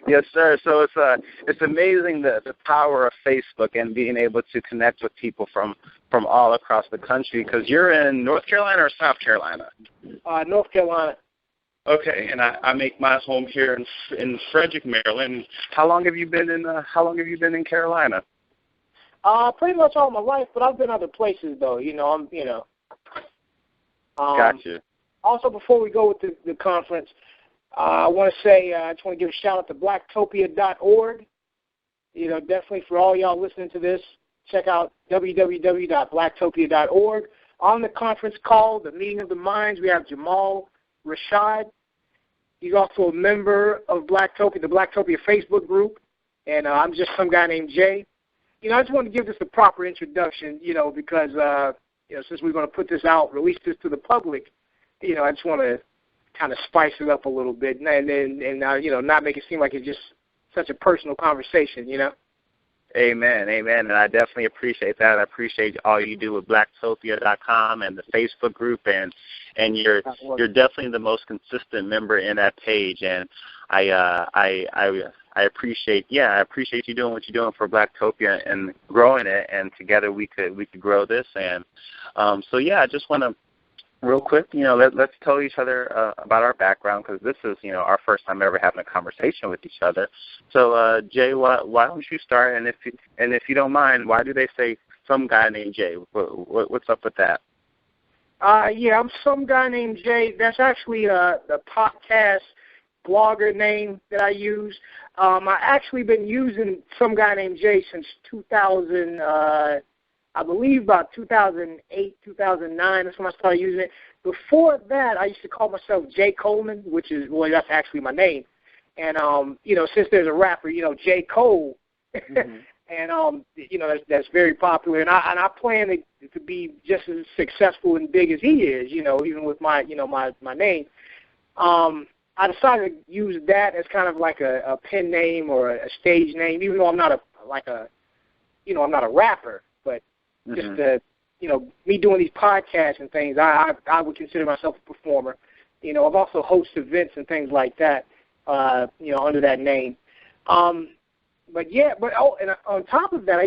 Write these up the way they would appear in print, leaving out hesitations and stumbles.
Yes, sir. So it's amazing the power of Facebook and being able to connect with people from all across the country. Because you're in North Carolina or South Carolina? North Carolina. Okay, and I make my home here in Frederick, Maryland. How long have you been in Carolina? Pretty much all my life, but I've been other places though. Gotcha. Also, before we go with the conference, I want to say I just want to give a shout out to Blacktopia.org. Definitely for all y'all listening to this, check out www.blacktopia.org. On the conference call, the meeting of the minds, we have Jamaal Rashad. He's also a member of Blacktopia, the Blacktopia Facebook group, and I'm just some guy named Jay. I just want to give this a proper introduction, because since we're going to put this out, release this to the public, I just want to kind of spice it up a little bit and not make it seem like it's just such a personal conversation, Amen, amen, and I definitely appreciate that. I appreciate all you do with Blacktopia.com and the Facebook group, and you're definitely the most consistent member in that page, and I appreciate you doing what you're doing for Blacktopia and growing it, and together we could grow this, and I just want to. Real quick, let's tell each other about our background, because this is, our first time ever having a conversation with each other. So, Jay, why don't you start? And if you don't mind, why do they say some guy named Jay? What's up with that? I'm some guy named Jay. That's actually the podcast blogger name that I use. I actually been using some guy named Jay since 2000. I believe about 2008, 2009, that's when I started using it. Before that, I used to call myself J. Coleman, that's actually my name. And, since there's a rapper, J. Cole, mm-hmm. and, that's very popular. And I plan to be just as successful and big as he is, even with my name. I decided to use that as kind of like a pen name or a stage name, even though I'm not I'm not a rapper. But just me doing these podcasts and things, I would consider myself a performer. I've also hosted events and things like that, under that name. And on top of that,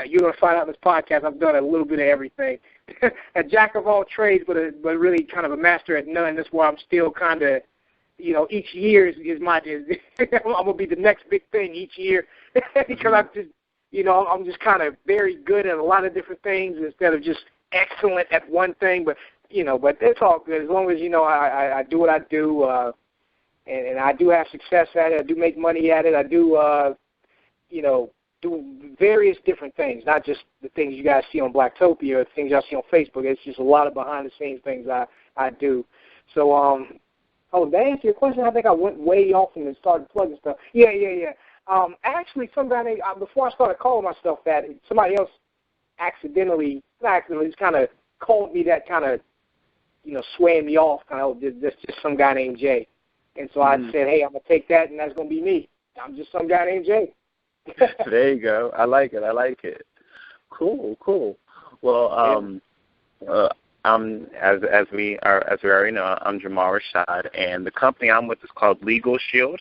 you're going to find out in this podcast, I've done a little bit of everything. A jack of all trades, but really kind of a master at none. That's why I'm still kind of, each year is I'm going to be the next big thing each year because I'm just kind of very good at a lot of different things instead of just excellent at one thing. But it's all good as long as I do what I do, and I do have success at it. I do make money at it. I do do various different things, not just the things you guys see on Blacktopia or the things y'all see on Facebook. It's just a lot of behind the scenes things I do. So did I answer your question? I think I went way off and started plugging stuff. Yeah. Actually, somebody, before I started calling myself that, somebody else just kind of called me that, kind of, swaying me off, kind of, just some guy named Jay. And so I said, hey, I'm going to take that, and that's going to be me. I'm just some guy named Jay. There you go. I like it. Cool. Well, as we already know, I'm Jamaal Rashad, and the company I'm with is called Legal Shield.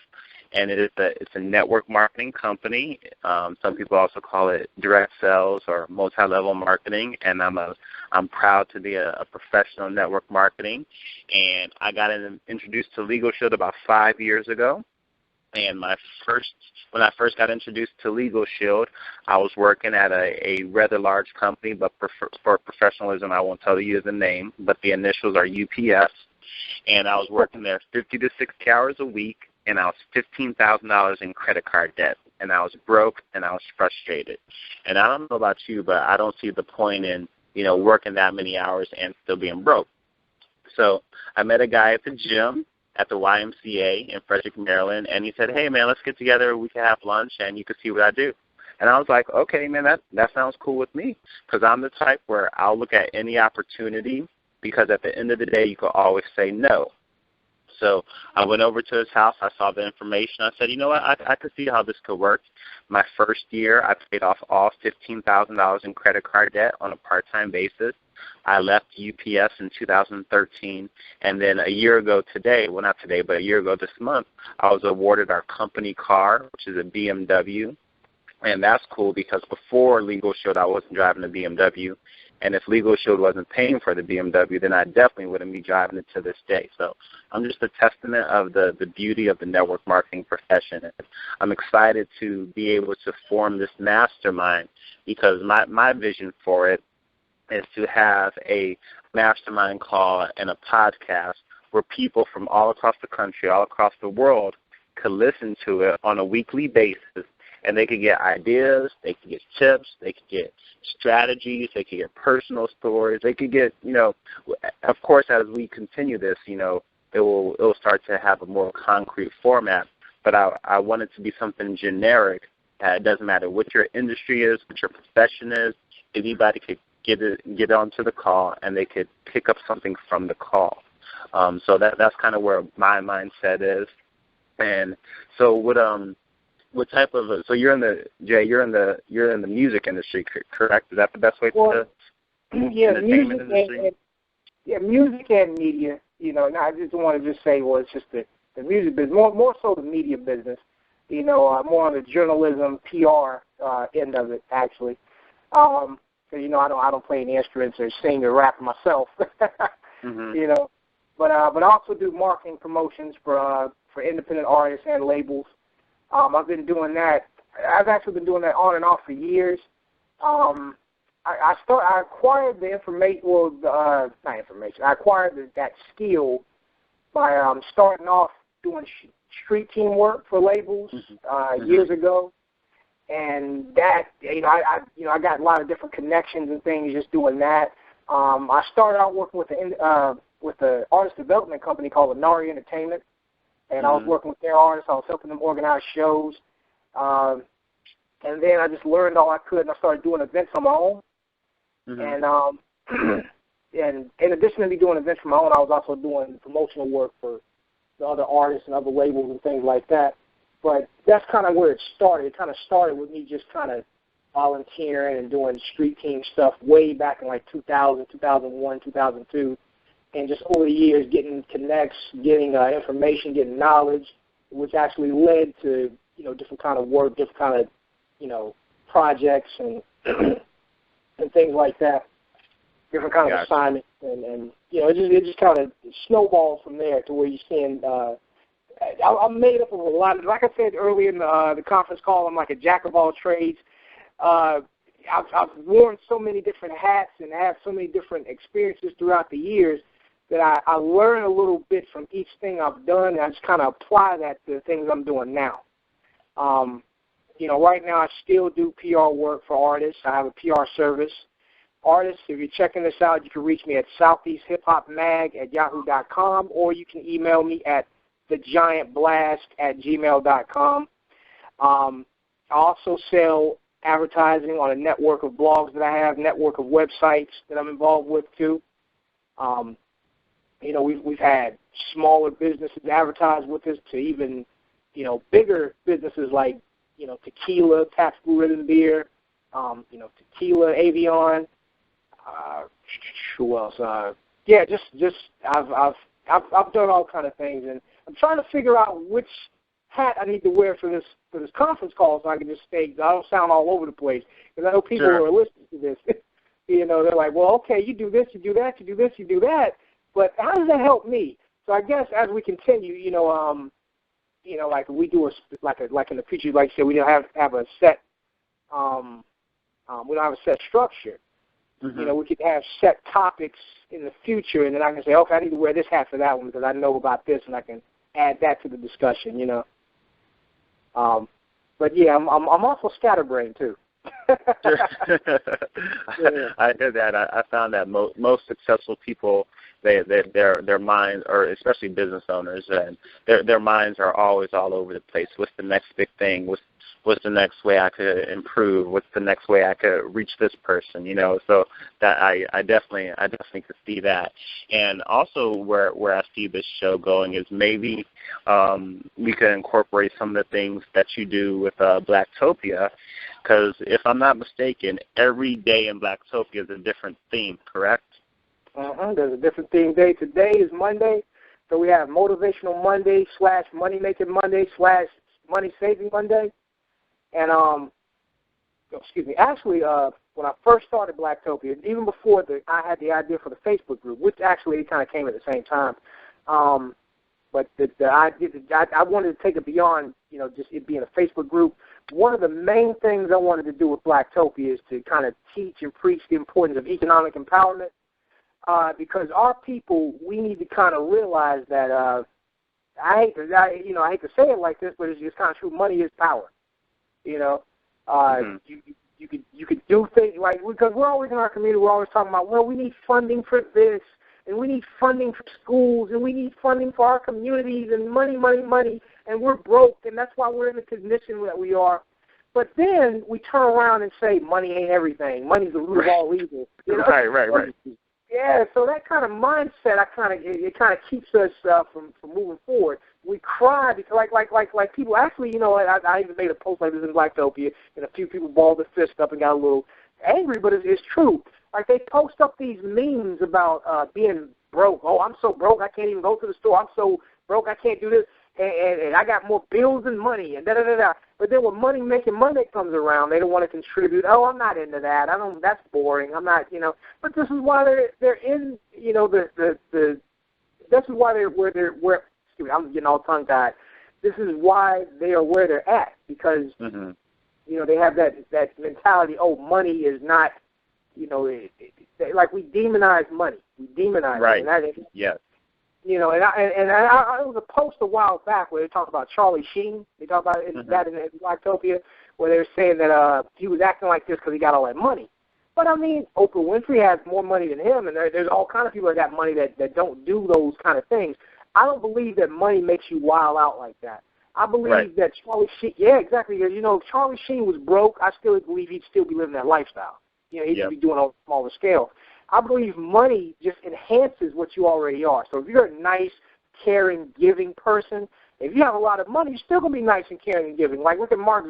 And it's a network marketing company. Some people also call it direct sales or multi-level marketing. And I'm proud to be a professional network marketing. And I got introduced to Legal Shield about 5 years ago. And when I first got introduced to Legal Shield, I was working at a rather large company, but for professionalism, I won't tell you the name, but the initials are UPS. And I was working there 50 to 60 hours a week. And I was $15,000 in credit card debt, and I was broke, and I was frustrated. And I don't know about you, but I don't see the point in, working that many hours and still being broke. So I met a guy at the gym at the YMCA in Frederick, Maryland, and he said, hey, man, let's get together. We can have lunch, and you can see what I do. And I was like, okay, man, that sounds cool with me, because I'm the type where I'll look at any opportunity, because at the end of the day, you can always say no. So I went over to his house. I saw the information. I said, you know what, I could see how this could work. My first year, I paid off all $15,000 in credit card debt on a part-time basis. I left UPS in 2013, and then a year ago today, well, not today, but a year ago this month, I was awarded our company car, which is a BMW. And that's cool because before Legal Shield, I wasn't driving a BMW. And if Legal Shield wasn't paying for the BMW, then I definitely wouldn't be driving it to this day. So I'm just a testament of the beauty of the network marketing profession. And I'm excited to be able to form this mastermind because my vision for it is to have a mastermind call and a podcast where people from all across the country, all across the world, could listen to it on a weekly basis. And they could get ideas, they could get tips, they could get strategies, they could get personal stories, they could get, of course, as we continue this, it will start to have a more concrete format. But I want it to be something generic. It doesn't matter what your industry is, what your profession is. Anybody could get onto the call, and they could pick up something from the call. So that's kind of where my mindset is. And so what type of so you're in the music industry, correct? Is that the best way to yeah, entertainment industry? Music and media. And I just want to just say, well, it's just the music business, more so the media business. More on the journalism, PR end of it, actually. So I don't play any instruments or sing or rap myself. Mm-hmm. But I also do marketing promotions for independent artists and labels. I've been doing that. I've actually been doing that on and off for years. I acquired the information. Well, not information. I acquired that skill by starting off doing street team work for labels years ago, and that I got a lot of different connections and things just doing that. I started out working with the artist development company called Inari Entertainment. And I was working with their artists. I was helping them organize shows. And then I just learned all I could, and I started doing events on my own. Mm-hmm. And in addition to me doing events on my own, I was also doing promotional work for the other artists and other labels and things like that. But that's kind of where it started. It kind of started with me just kind of volunteering and doing street team stuff way back in like 2000, 2001, 2002. And just over the years, getting connects, getting information, getting knowledge, which actually led to different kind of work, different kind of projects and and things like that, different kind of assignments, and it just kind of snowballed from there to where you're seeing. I'm made up of a lot of, like I said earlier in the conference call, I'm like a jack of all trades. I've worn so many different hats and have so many different experiences throughout the years that I learn a little bit from each thing I've done, and I just kind of apply that to the things I'm doing now. Right now I still do PR work for artists. I have a PR service. Artists, if you're checking this out, you can reach me at southeasthiphopmag@yahoo.com, or you can email me at thegiantblast@gmail.com. I also sell advertising on a network of blogs that I have, network of websites that I'm involved with too. We've had smaller businesses advertise with us to even, bigger businesses like, Tequila, Pabst Blue Ribbon Beer, Tequila, Avion. Who else? I've done all kind of things, and I'm trying to figure out which hat I need to wear for this conference call so I can just stay. I don't sound all over the place, because I know people who are listening to this. They're like, well, okay, you do this, you do that, you do this, you do that. But how does that help me? So I guess as we continue, like we do like in the future, like I said, we don't have a set, we don't have a set structure. Mm-hmm. We could have set topics in the future, and then I can say, okay, I need to wear this hat for that one because I know about this, and I can add that to the discussion. But yeah, I'm also scatterbrained too. I hear that. I found that most successful people, their minds, or especially business owners, and their minds are always all over the place. What's the next big thing? What's the next way I could improve? What's the next way I could reach this person? So that I definitely could see that. And also where I see this show going is maybe we could incorporate some of the things that you do with Blacktopia, Because if I'm not mistaken, every day in Blacktopia is a different theme, correct? There's a different theme day. Today is Monday, so we have Motivational Monday / Money Making Monday / Money Saving Monday. And, actually, when I first started Blacktopia, even before I had the idea for the Facebook group, which actually kind of came at the same time, but I wanted to take it beyond, just it being a Facebook group. One of the main things I wanted to do with Blacktopia is to kind of teach and preach the importance of economic empowerment, because our people, we need to kind of realize that I hate to say it like this, but it's just kind of true. Money is power. You could do things like, because we're always in our community, we're always talking about, well, we need funding for this, and we need funding for schools, and we need funding for our communities, and money, and we're broke, and that's why we're in the condition that we are. But then we turn around and say money ain't everything. Money's the root of all evil. Right. Yeah, so that kind of mindset, it kind of keeps us from moving forward. We cry because, like people actually, I even made a post like this in Blacktopia, and a few people balled their fist up and got a little angry, but it's true. Like, they post up these memes about being broke. Oh, I'm so broke, I can't even go to the store. I'm so broke, I can't do this, and I got more bills than money, and da-da-da-da. But then when Money Making Monday comes around, they don't want to contribute. Oh, I'm not into that. That's boring. I'm not, But this is why they're in, this is why where excuse me, I'm getting all tongue-tied. This is why they are where they're at, because, they have that mentality, oh, money is not, like, we demonize money. We demonize it. Right, yes. And I it was a post a while back where they talked about Charlie Sheen. They talked about that in Blacktopia, where they were saying that he was acting like this because he got all that money. But, I mean, Oprah Winfrey has more money than him, and there's all kind of people that got money that don't do those kind of things. I don't believe that money makes you wild out like that. I believe that Charlie Sheen, yeah, exactly. Charlie Sheen was broke. I still believe he'd still be living that lifestyle. He'd be doing it on a smaller scale. I believe money just enhances what you already are. So if you're a nice, caring, giving person, if you have a lot of money, you're still going to be nice and caring and giving. Like, look at Mark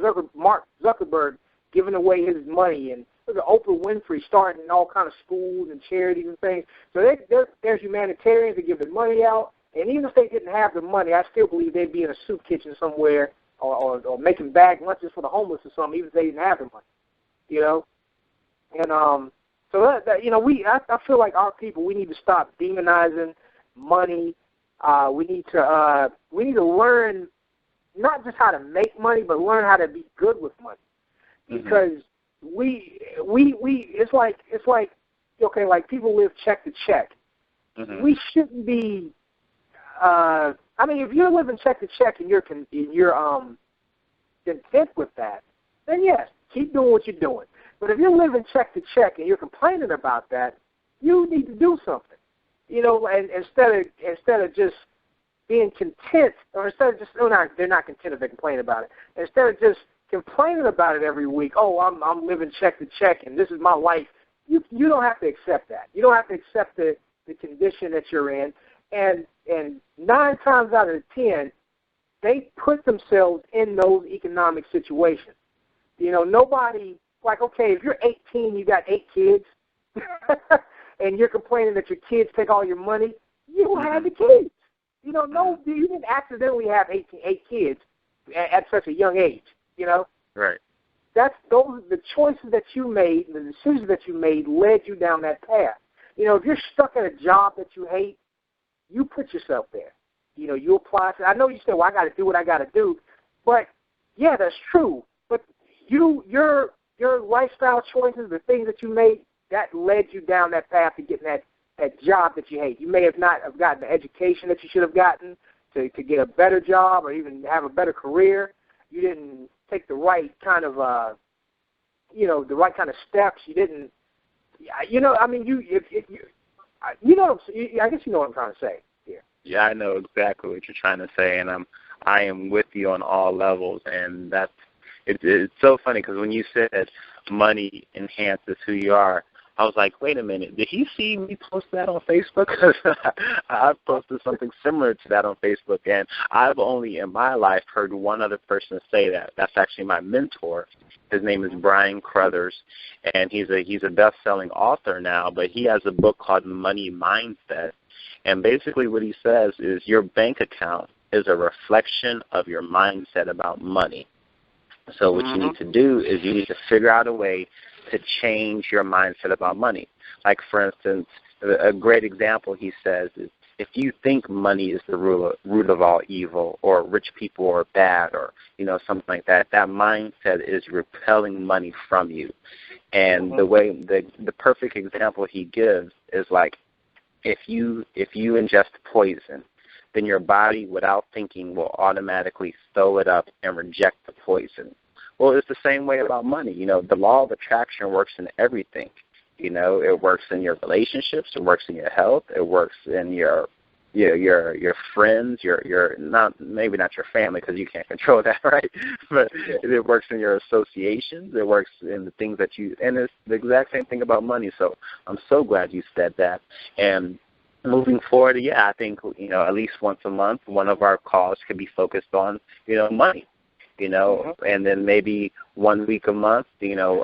Zuckerberg giving away his money, and look at Oprah Winfrey starting all kind of schools and charities and things. So there's humanitarians that give their money out, and even if they didn't have the money, I still believe they'd be in a soup kitchen somewhere or making bag lunches for the homeless or something, even if they didn't have the money, And so I feel like our people, we need to stop demonizing money. We need to learn not just how to make money, but learn how to be good with money. Because it's like okay, like people live check to check. We shouldn't be. I mean, if you're living check to check and you're content with that, then yes, keep doing what you're doing. But if you're living check to check and you're complaining about that, you need to do something. And instead of just being content, or instead of just they're not content if they complain about it. Instead of just complaining about it every week, oh, I'm living check to check and this is my life. You don't have to accept that. You don't have to accept the condition that you're in. And 9 times out of 10, they put themselves in those economic situations. Nobody, like, okay, if you're 18, you got 8 kids, and you're complaining that your kids take all your money, you had the kids. You didn't accidentally have 8 kids at such a young age, Right. The choices that you made, the decisions that you made led you down that path. If you're stuck at a job that you hate, you put yourself there. You apply. I know you say, well, I got to do what I got to do. But, yeah, that's true. But your lifestyle choices, the things that you made, that led you down that path to getting that job that you hate. You may have not have gotten the education that you should have gotten to get a better job or even have a better career. You didn't take the right kind of, the right kind of steps. You didn't, I mean, I guess you know what I'm trying to say here. Yeah, I know exactly what you're trying to say, and I am with you on all levels, and it's so funny because when you said money enhances who you are, I was like, wait a minute, did he see me post that on Facebook? Because I've posted something similar to that on Facebook, and I've only in my life heard one other person say that. That's actually my mentor. His name is Brian Crothers, and he's a best-selling author now, but he has a book called Money Mindset. And basically what he says is your bank account is a reflection of your mindset about money. So what you need to do is you need to figure out a way to change your mindset about money. Like, for instance, a great example he says is if you think money is the root of all evil, or rich people are bad, or, something like that, that mindset is repelling money from you. And the perfect example he gives is like if you ingest poison, then your body, without thinking, will automatically throw it up and reject the poison. Well, it's the same way about money. The law of attraction works in everything. It works in your relationships. It works in your health. It works in your friends. Maybe not your family, because you can't control that, right? But it works in your associations. It works in the things that and it's the exact same thing about money. So I'm so glad you said that. And moving forward, I think, at least once a month, one of our calls could be focused on, money, and then maybe 1 week a month,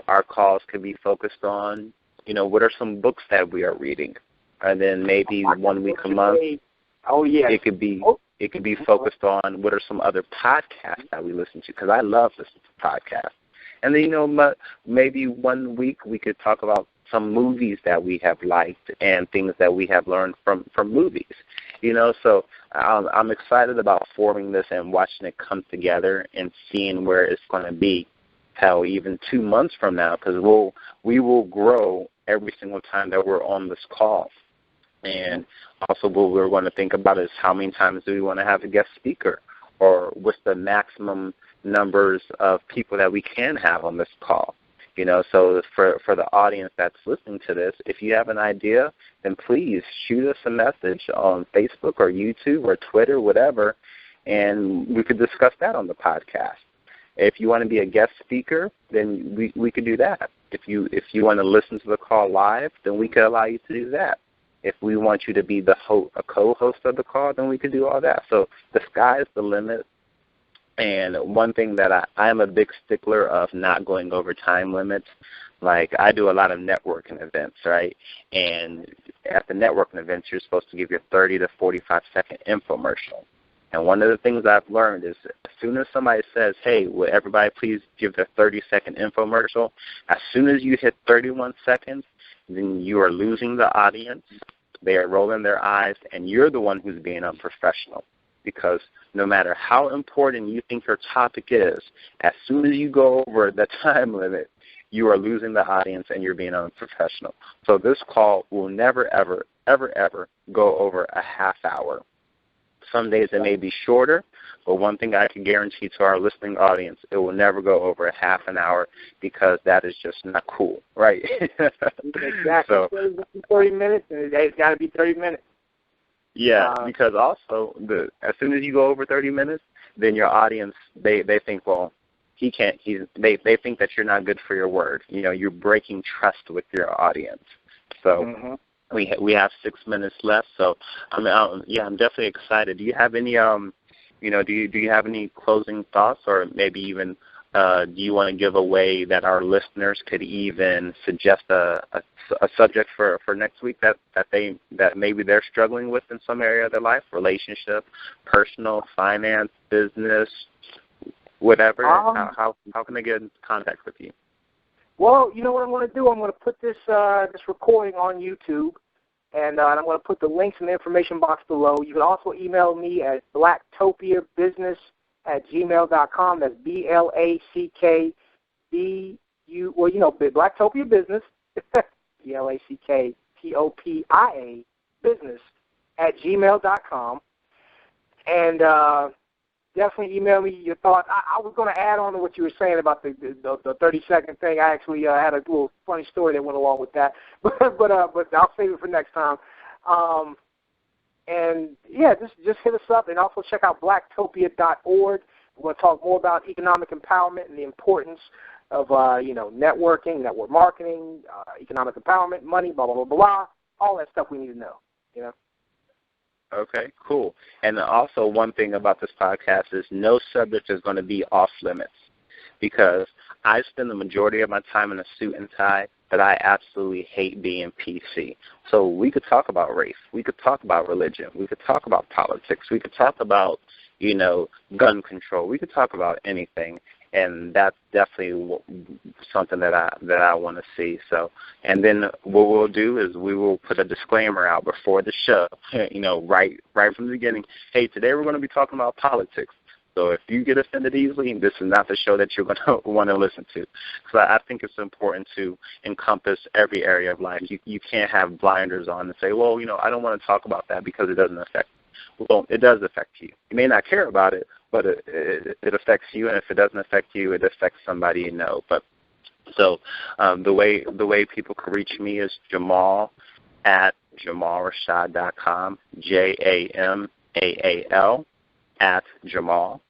our calls could be focused on, what are some books that we are reading. And then maybe 1 week a month, it could be focused on what are some other podcasts that we listen to, because I love listening to podcasts. And then, maybe 1 week we could talk about some movies that we have liked and things that we have learned from movies, So I'm excited about forming this and watching it come together and seeing where it's going to be, hell, even 2 months from now, because we will grow every single time that we're on this call. And also what we're going to think about is how many times do we want to have a guest speaker, or what's the maximum numbers of people that we can have on this call. So for the audience that's listening to this, if you have an idea, then please shoot us a message on Facebook or YouTube or Twitter, whatever, and we could discuss that on the podcast. If you want to be a guest speaker, then we could do that. If you want to listen to the call live, then we could allow you to do that. If we want you to be a co-host of the call, then we could do all that. So the sky's the limit. And one thing that I am a big stickler of not going over time limits. Like, I do a lot of networking events, right? And at the networking events, you're supposed to give your 30 to 45-second infomercial. And one of the things I've learned is as soon as somebody says, hey, will everybody please give their 30-second infomercial, as soon as you hit 31 seconds, then you are losing the audience. They are rolling their eyes, and you're the one who's being unprofessional. Because no matter how important you think your topic is, as soon as you go over the time limit, you are losing the audience and you're being unprofessional. So this call will never, ever, ever, ever go over a half hour. Some days it may be shorter, but one thing I can guarantee to our listening audience, it will never go over a half an hour, because that is just not cool, right? Exactly. So, 30 minutes, and it's got to be 30 minutes. Yeah, because also as soon as you go over 30 minutes, then your audience, they think, well, he can't. They think that you're not good for your word. You're breaking trust with your audience. So we have 6 minutes left. So I'm definitely excited. Do you have any do you have any closing thoughts, or maybe even do you want to give away that our listeners could even suggest a subject for next week that maybe they're struggling with in some area of their life, relationship, personal, finance, business, whatever? How can they get in contact with you? Well, you know what I'm going to do? I'm going to put this recording on YouTube, and I'm going to put the links in the information box below. You can also email me at blacktopiabusiness@gmail.com. That's BLACKBU. Blacktopia Business. BLACKTOPIA business@gmail.com. And definitely email me your thoughts. I was going to add on to what you were saying about the 30-second thing. I actually had a little funny story that went along with that, but I'll save it for next time. And yeah, just hit us up, and also check out blacktopia.org. We're going to talk more about economic empowerment and the importance of, networking, network marketing, economic empowerment, money, blah, blah, blah, blah, all that stuff we need to know, Okay, cool. And also one thing about this podcast is no subject is going to be off limits, because I spend the majority of my time in a suit and tie, but I absolutely hate being PC. So we could talk about race. We could talk about religion. We could talk about politics. We could talk about, gun control. We could talk about anything. And that's definitely something that I want to see. So, and then what we'll do is we will put a disclaimer out before the show, right from the beginning. Hey, today we're going to be talking about politics. So if you get offended easily, this is not the show that you're going to want to listen to. So I think it's important to encompass every area of life. You can't have blinders on and say, well, I don't want to talk about that because it doesn't affect me. Well, it does affect you. You may not care about it, but it affects you, and if it doesn't affect you, it affects somebody you know. But so the way people can reach me is Jamaal at JamaalRashad.com, JAMAAL at Jamaal,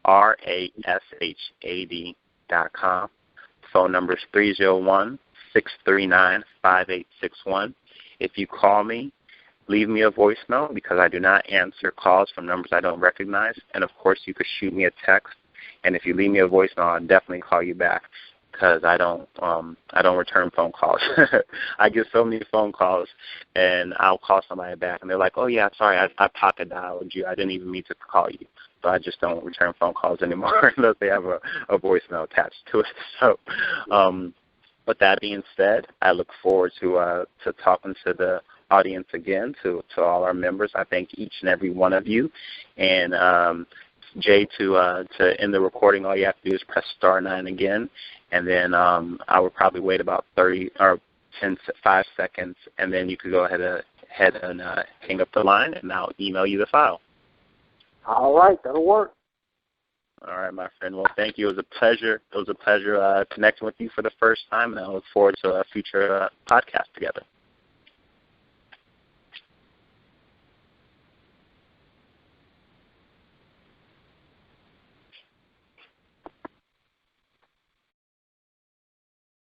RASHAD.com. Phone number is 301-639-5861. If you call me, leave me a voicemail, because I do not answer calls from numbers I don't recognize. And, of course, you could shoot me a text. And if you leave me a voicemail, I'll definitely call you back, because I don't return phone calls. I get so many phone calls, and I'll call somebody back, and they're like, oh, yeah, sorry, I pocket dialed you. I didn't even mean to call you. So I just don't return phone calls anymore unless they have a voicemail attached to it. So with that being said, I look forward to talking to the audience again, to all our members. I thank each and every one of you. And Jay, to end the recording, all you have to do is press *9 again, and then I would probably wait about 5 seconds, and then you could go ahead and hang up the line, and I'll email you the file. All right, that'll work. All right, my friend. Well, thank you. It was a pleasure. It was a pleasure connecting with you for the first time, and I look forward to a future podcast together.